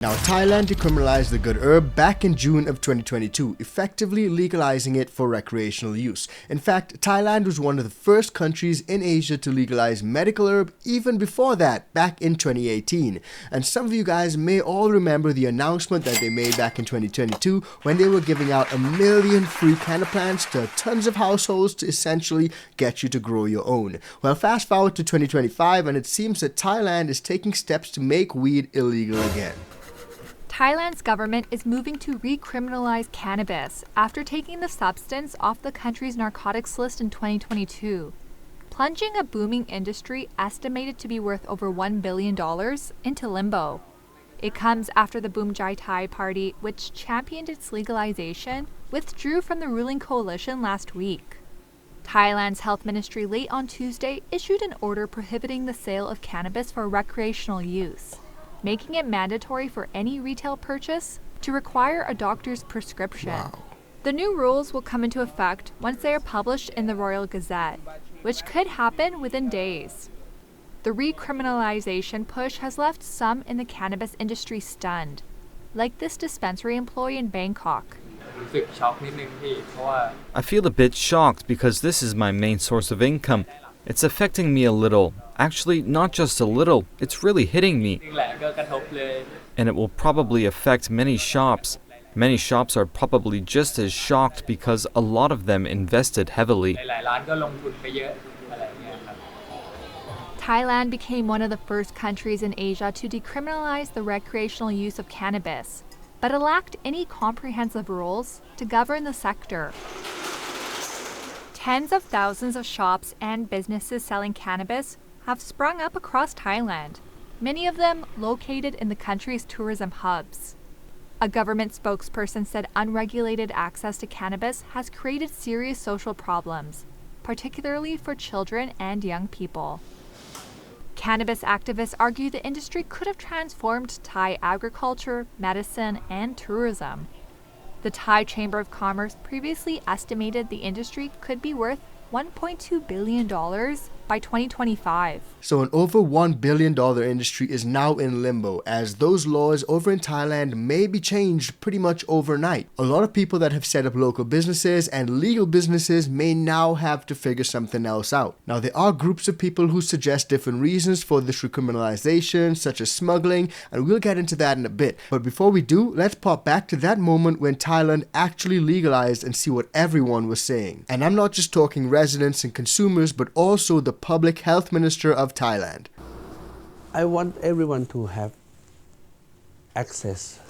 Now, Thailand decriminalized the good herb back in June of 2022, effectively legalizing it for recreational use. In fact, Thailand was one of the first countries in Asia to legalize medical herb even before that, back in 2018. And some of you guys may all remember the announcement that they made back in 2022 when they were giving out 1 million free canna plants to tons of households to essentially get you to grow your own. Well, fast forward to 2025 and it seems that Thailand is taking steps to make weed illegal again. Thailand's government is moving to recriminalize cannabis after taking the substance off the country's narcotics list in 2022, plunging a booming industry estimated to be worth over $1 billion into limbo. It comes after the Boom Jai Thai party, which championed its legalization, withdrew from the ruling coalition last week. Thailand's health ministry late on Tuesday issued an order prohibiting the sale of cannabis for recreational use, making it mandatory for any retail purchase to require a doctor's prescription. Wow. The new rules will come into effect once they are published in the Royal Gazette, which could happen within days. The recriminalization push has left some in the cannabis industry stunned, like this dispensary employee in Bangkok. I feel a bit shocked because this is my main source of income. It's affecting me a little. Actually, not just a little, it's really hitting me. And it will probably affect many shops. Many shops are probably just as shocked because a lot of them invested heavily. Thailand became one of the first countries in Asia to decriminalize the recreational use of cannabis, but it lacked any comprehensive rules to govern the sector. Tens of thousands of shops and businesses selling cannabis have sprung up across Thailand, many of them located in the country's tourism hubs. A government spokesperson said unregulated access to cannabis has created serious social problems, particularly for children and young people. Cannabis activists argue the industry could have transformed Thai agriculture, medicine, and tourism. The Thai Chamber of Commerce previously estimated the industry could be worth $1.2 billion by 2025. So an over $1 billion industry is now in limbo, as those laws over in Thailand may be changed pretty much overnight. A lot of people that have set up local businesses and legal businesses may now have to figure something else out. Now, there are groups of people who suggest different reasons for this recriminalization, such as smuggling, and we'll get into that in a bit. But before we do, let's pop back to that moment when Thailand actually legalized and see what everyone was saying. And I'm not just talking residents and consumers, but also the Public Health Minister of Thailand. I want everyone to have access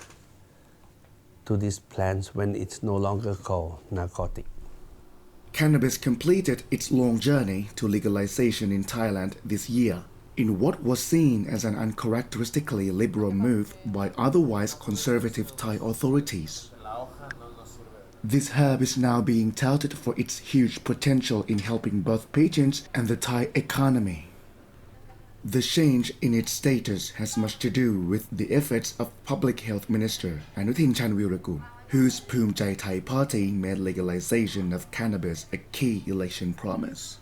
to these plants when it's no longer called narcotic. Cannabis completed its long journey to legalization in Thailand this year, in what was seen as an uncharacteristically liberal move by otherwise conservative Thai authorities. This herb is now being touted for its huge potential in helping both patients and the Thai economy. The change in its status has much to do with the efforts of Public Health Minister Anuthin Chanvirakul, whose Boom Jai Thai party made legalization of cannabis a key election promise.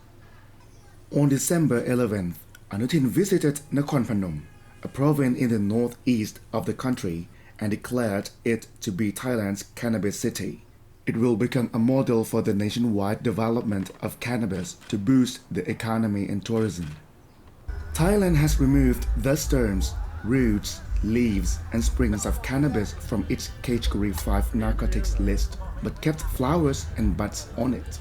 On December 11th, Anuthin visited Nakhon Phanom, a province in the northeast of the country, and declared it to be Thailand's cannabis city. It will become a model for the nationwide development of cannabis to boost the economy and tourism. Thailand has removed the stems, roots, leaves, and sprigs of cannabis from its Category 5 narcotics list, but kept flowers and buds on it.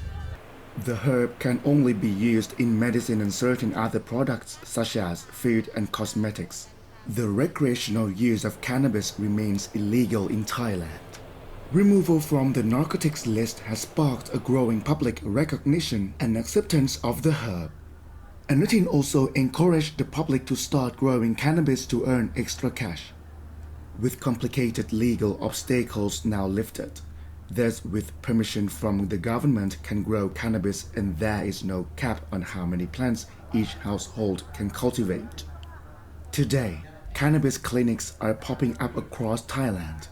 The herb can only be used in medicine and certain other products such as food and cosmetics. The recreational use of cannabis remains illegal in Thailand. Removal from the narcotics list has sparked a growing public recognition and acceptance of the herb. Anuthin also encouraged the public to start growing cannabis to earn extra cash. With complicated legal obstacles now lifted, thus with permission from the government can grow cannabis and there is no cap on how many plants each household can cultivate. Today, cannabis clinics are popping up across Thailand.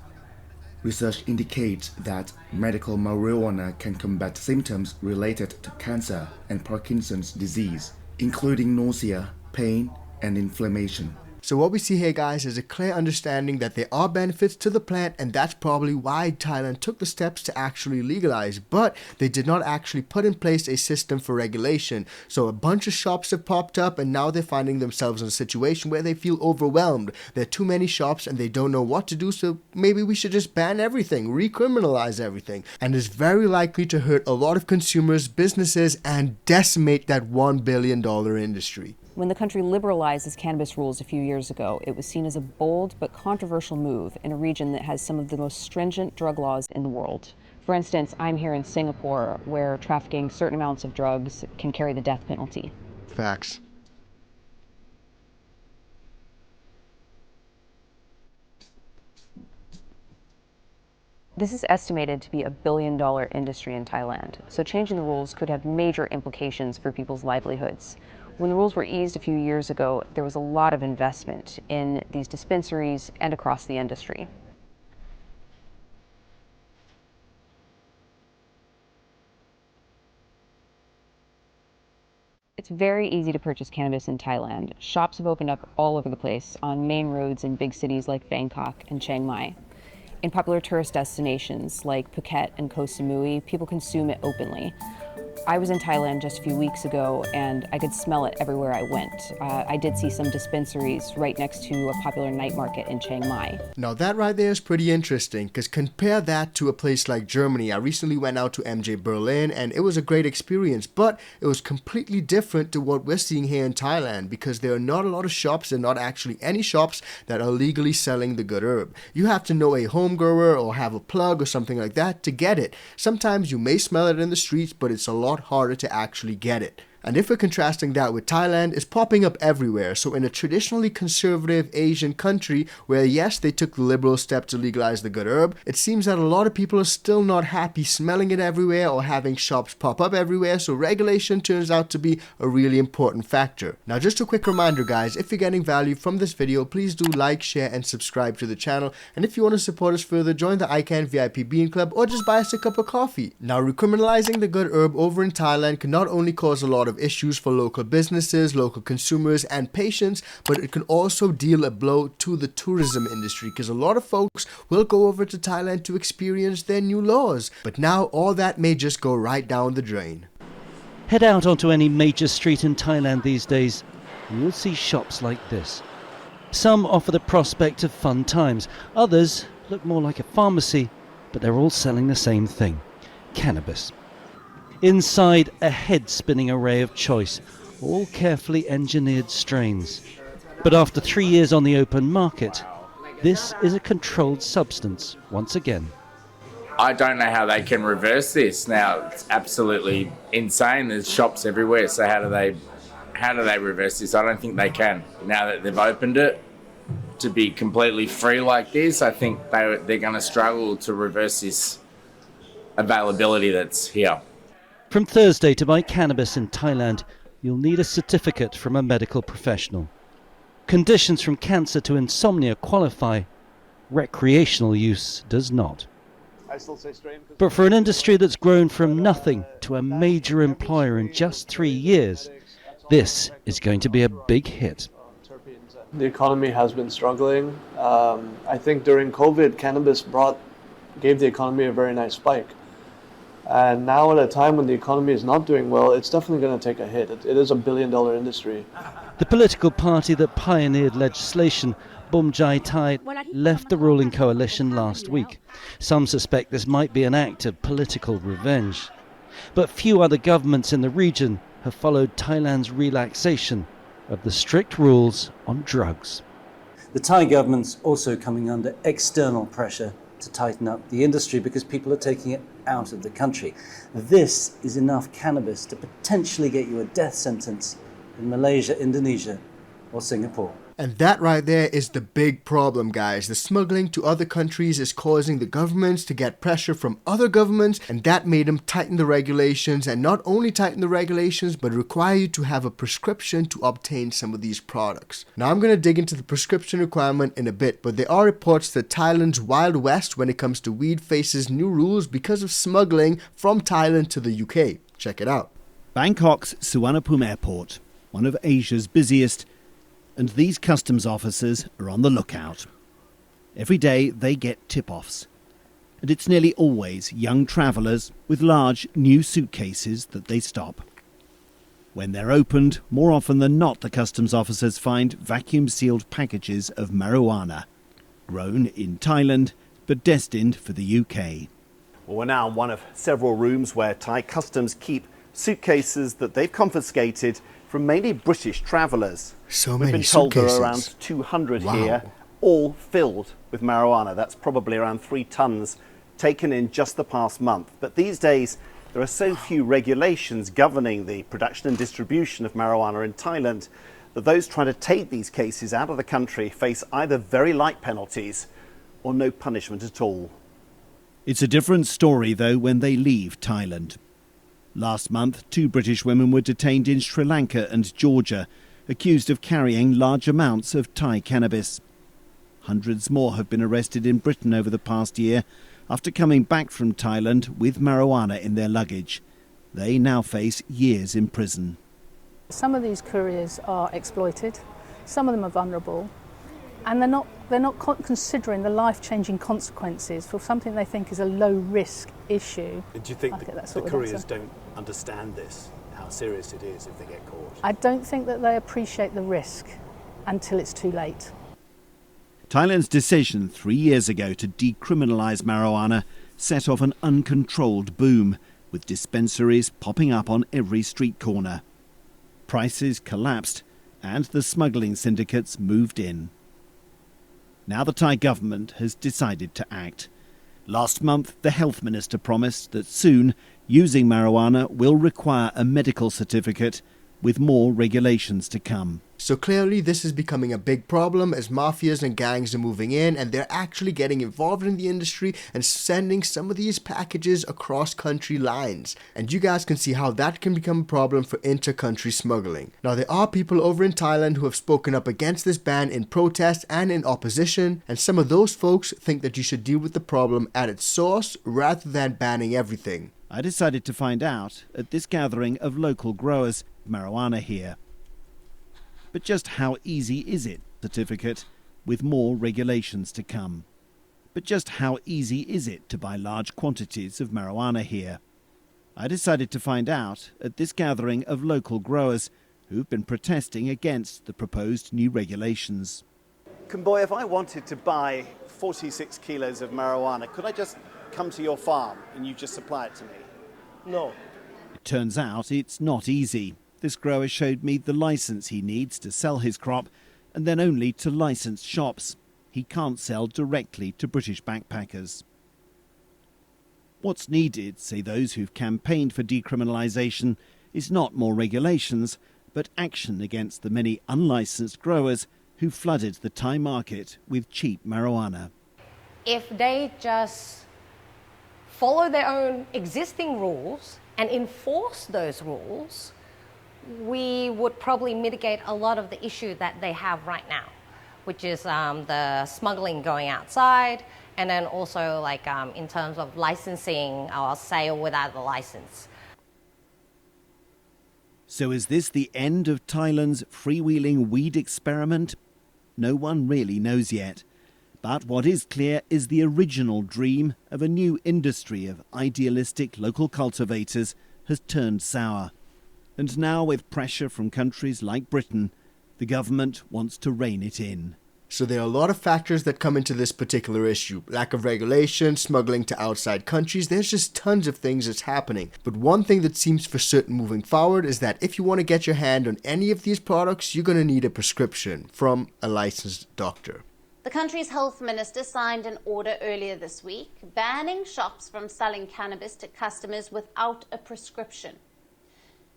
Research indicates that medical marijuana can combat symptoms related to cancer and Parkinson's disease, including nausea, pain, and inflammation. So what we see here, guys, is a clear understanding that there are benefits to the plant, and that's probably why Thailand took the steps to actually legalize, but they did not actually put in place a system for regulation. So a bunch of shops have popped up, and now they're finding themselves in a situation where they feel overwhelmed. There are too many shops and they don't know what to do, so maybe we should just ban everything, recriminalize everything. And it's very likely to hurt a lot of consumers, businesses, and decimate that $1 billion industry. When the country liberalized its cannabis rules a few years ago, it was seen as a bold but controversial move in a region that has some of the most stringent drug laws in the world. For instance, I'm here in Singapore, where trafficking certain amounts of drugs can carry the death penalty. Facts. This is estimated to be a $1 billion industry in Thailand, so changing the rules could have major implications for people's livelihoods. When the rules were eased a few years ago, there was a lot of investment in these dispensaries and across the industry. It's very easy to purchase cannabis in Thailand. Shops have opened up all over the place on main roads in big cities like Bangkok and Chiang Mai. In popular tourist destinations like Phuket and Koh Samui, people consume it openly. I was in Thailand just a few weeks ago, and I could smell it everywhere I went. I did see some dispensaries right next to a popular night market in Chiang Mai. Now that right there is pretty interesting, because compare that to a place like Germany. I recently went out to MJ Berlin, and it was a great experience, but it was completely different to what we're seeing here in Thailand, because there are not a lot of shops, and not actually any shops that are legally selling the good herb. You have to know a home grower or have a plug or something like that to get it. Sometimes you may smell it in the streets, but it's a lot harder to actually get it. And if we're contrasting that with Thailand, it's popping up everywhere. So in a traditionally conservative Asian country where yes, they took the liberal step to legalize the good herb, it seems that a lot of people are still not happy smelling it everywhere or having shops pop up everywhere. So regulation turns out to be a really important factor. Now just a quick reminder, guys, if you're getting value from this video, please do like, share and subscribe to the channel. And if you want to support us further, join the ICANN VIP Bean Club or just buy us a cup of coffee. Now recriminalizing the good herb over in Thailand can not only cause a lot of issues for local businesses, local consumers and patients, but it can also deal a blow to the tourism industry, because a lot of folks will go over to Thailand to experience their new laws. But now all that may just go right down the drain. Head out onto any major street in Thailand these days and you'll see shops like this. Some offer the prospect of fun times, others look more like a pharmacy, but they're all selling the same thing: cannabis. Inside, a head-spinning array of choice, all carefully engineered strains. But after 3 years on the open market, this is a controlled substance once again. I don't know how they can reverse this. Now, it's absolutely insane. There's shops everywhere, so how do they reverse this? I don't think they can. Now that they've opened it to be completely free like this, I think they're going to struggle to reverse this availability that's here. From Thursday, to buy cannabis in Thailand, you'll need a certificate from a medical professional. Conditions from cancer to insomnia qualify. Recreational use does not. But for an industry that's grown from nothing to a major employer in just 3 years, this is going to be a big hit. The economy has been struggling. I think during COVID, cannabis gave the economy a very nice spike. And now at a time when the economy is not doing well, it's definitely going to take a hit. It is a $1 billion industry. The political party that pioneered legislation, Bum Jai Thai, left the ruling coalition last week. Some suspect this might be an act of political revenge. But few other governments in the region have followed Thailand's relaxation of the strict rules on drugs. The Thai government's also coming under external pressure to tighten up the industry because people are taking it out of the country. This is enough cannabis to potentially get you a death sentence in Malaysia, Indonesia, or Singapore. And that right there is the big problem, guys. The smuggling to other countries is causing the governments to get pressure from other governments, and that made them tighten the regulations, and not only tighten the regulations, but require you to have a prescription to obtain some of these products. Now I'm going to dig into the prescription requirement in a bit, but there are reports that Thailand's Wild West when it comes to weed faces new rules because of smuggling from Thailand to the UK. Check it out. Bangkok's Suvarnabhumi Airport, one of Asia's busiest, And these customs officers are on the lookout. Every day they get tip-offs. And it's nearly always young travellers with large new suitcases that they stop. When they're opened, more often than not the customs officers find vacuum-sealed packages of marijuana, grown in Thailand but destined for the UK. Well, we're now in one of several rooms where Thai customs keep suitcases that they've confiscated from mainly British travellers. So We've many been told there suitcases. are around 200 Wow. here, all filled with marijuana. That's probably around 3 tons taken in just the past month. But these days, there are so few regulations governing the production and distribution of marijuana in Thailand that those trying to take these cases out of the country face either very light penalties or no punishment at all. It's a different story, though, when they leave Thailand. Last month, 2 British women were detained in Sri Lanka and Georgia, accused of carrying large amounts of Thai cannabis. Hundreds more have been arrested in Britain over the past year after coming back from Thailand with marijuana in their luggage. They now face years in prison. Some of these couriers are exploited, some of them are vulnerable, and they're not considering the life-changing consequences for something they think is a low-risk issue. Do you think the couriers answer. don't understand this, how serious it is if they get caught? I don't think that they appreciate the risk until it's too late. Thailand's decision 3 years ago to decriminalise marijuana set off an uncontrolled boom, with dispensaries popping up on every street corner. Prices collapsed and the smuggling syndicates moved in. Now the Thai government has decided to act. Last month, the health minister promised that soon using marijuana will require a medical certificate, with more regulations to come. So clearly this is becoming a big problem as mafias and gangs are moving in and they're actually getting involved in the industry and sending some of these packages across country lines. And you guys can see how that can become a problem for inter-country smuggling. Now there are people over in Thailand who have spoken up against this ban in protest and in opposition, and some of those folks think that you should deal with the problem at its source rather than banning everything. I decided to find out at this gathering of local growers of marijuana here. But just how easy is it, certificate, with more regulations to come? But just how easy is it to buy large quantities of marijuana here? I decided to find out at this gathering of local growers who've been protesting against the proposed new regulations. Kumboy, if I wanted to buy 46 kilos of marijuana, could I just come to your farm and you just supply it to me? No. It turns out it's not easy. This grower showed me the license he needs to sell his crop, and then only to licensed shops. He can't sell directly to British backpackers. What's needed, say those who've campaigned for decriminalisation, is not more regulations, but action against the many unlicensed growers who flooded the Thai market with cheap marijuana. If they just follow their own existing rules and enforce those rules, we would probably mitigate a lot of the issue that they have right now, which is the smuggling going outside, and then also in terms of licensing or sale without the license. So is this the end of Thailand's freewheeling weed experiment? No one really knows yet. But what is clear is the original dream of a new industry of idealistic local cultivators has turned sour. And now, with pressure from countries like Britain, the government wants to rein it in. So there are a lot of factors that come into this particular issue. Lack of regulation, smuggling to outside countries, there's just tons of things that's happening. But one thing that seems for certain moving forward is that if you want to get your hand on any of these products, you're going to need a prescription from a licensed doctor. The country's health minister signed an order earlier this week banning shops from selling cannabis to customers without a prescription.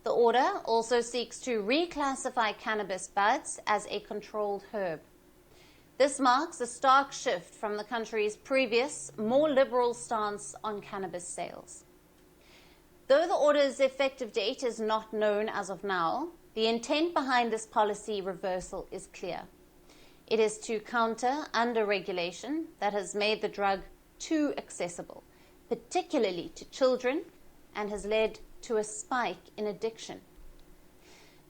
The order also seeks to reclassify cannabis buds as a controlled herb. This marks a stark shift from the country's previous, more liberal stance on cannabis sales. Though the order's effective date is not known as of now, the intent behind this policy reversal is clear. It is to counter under-regulation that has made the drug too accessible, particularly to children, and has led to a spike in addiction.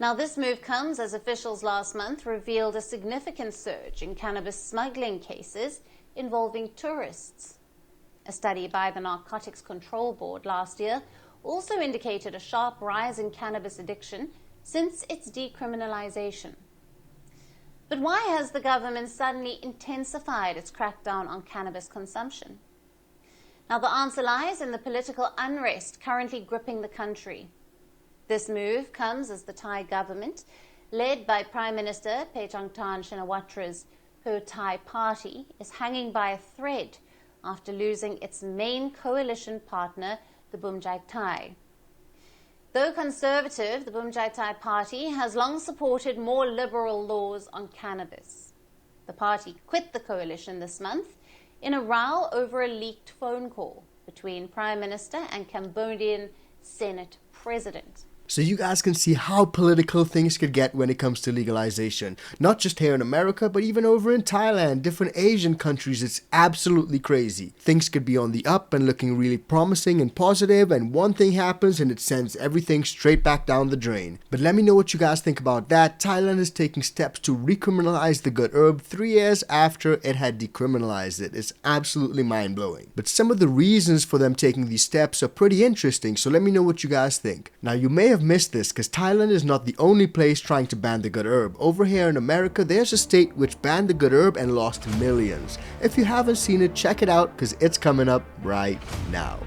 Now, this move comes as officials last month revealed a significant surge in cannabis smuggling cases involving tourists. A study by the Narcotics Control Board last year also indicated a sharp rise in cannabis addiction since its decriminalization. But why has the government suddenly intensified its crackdown on cannabis consumption? Now, the answer lies in the political unrest currently gripping the country. This move comes as the Thai government, led by Prime Minister Paetongtarn Shinawatра's Pheu Thai party, is hanging by a thread after losing its main coalition partner, the Bum Jai Thai. Though conservative, the Bum Jai Thai party has long supported more liberal laws on cannabis. The party quit the coalition this month in a row over a leaked phone call between Prime Minister and Cambodian Senate President. So you guys can see how political things could get when it comes to legalization. Not just here in America, but even over in Thailand, different Asian countries, it's absolutely crazy. Things could be on the up and looking really promising and positive, and one thing happens and it sends everything straight back down the drain. But let me know what you guys think about that. Thailand is taking steps to recriminalize the good herb 3 years after it had decriminalized it. It's absolutely mind-blowing. But some of the reasons for them taking these steps are pretty interesting, so let me know what you guys think. Now, you may have missed this because Thailand is not the only place trying to ban the good herb. Over here in America, there's a state which banned the good herb and lost millions. If you haven't seen it, check it out because it's coming up right now.